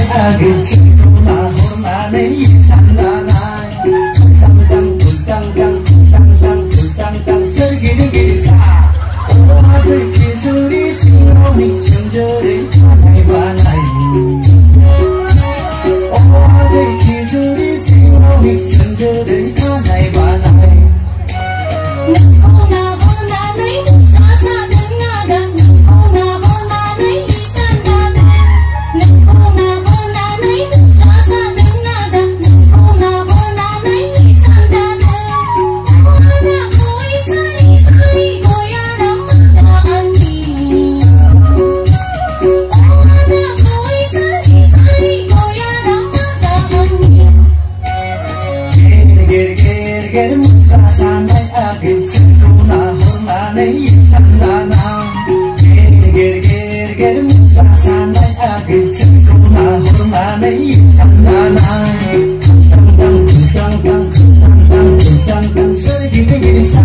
agil cengkuna hormane sandanai tang tang tang tang tang tang tang tang sergiri sa ade kijuri sinoni chenjere kanai banai ade kijuri sinoni chenjere kanai banai Nakuna bona nai sasa dengaga nakuna bona nai sanada nakuna bona nai sasa dengaga nakuna bona nai sanada ada koi sari sari goya ramada ani ada koi sari sari goya ramada ani ger ger ger musasa nai agil cengkuna hormane sandana ger ger ger musasa nai agil cengkuna hormane sandana tang tang tang tang tang tang tang tang sergiri sa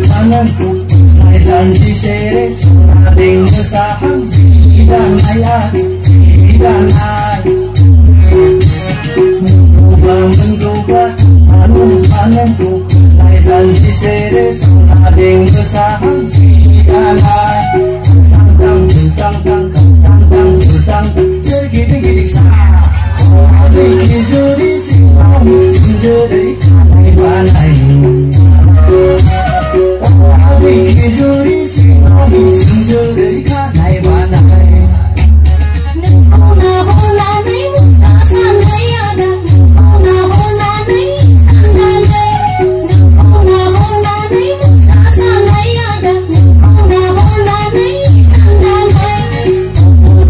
tanganku saya janji sere surading saham dan ayah dan ay mencoba tanganku saya janji sere surading saham dan ay tang tang tang tang tang tang tang segini sa ade kijuri sinoni chenjere kanai banai ade kijuri sinoni chenjere kanai banai nakuna bona nai sasa nai ada nakuna bona nai sanada nakuna bona nai sasa nai ada nakuna bona nai sanada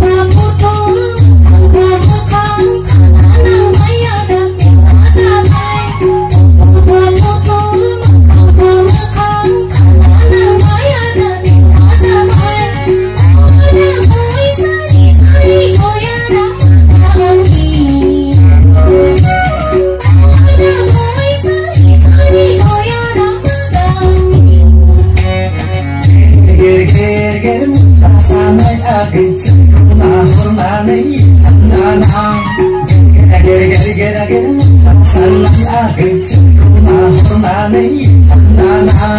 baputul bapukan kanana mai ada rasa bai baputul bapukan kanana mai ada rasa bai ada koi sari sari goya ramada ani ada koi sari sari goya ramada ani ger ger ger musasa nai agil cengkuna hormane sandana ger ger ger ger musasa nai agil cengkuna hormane sandana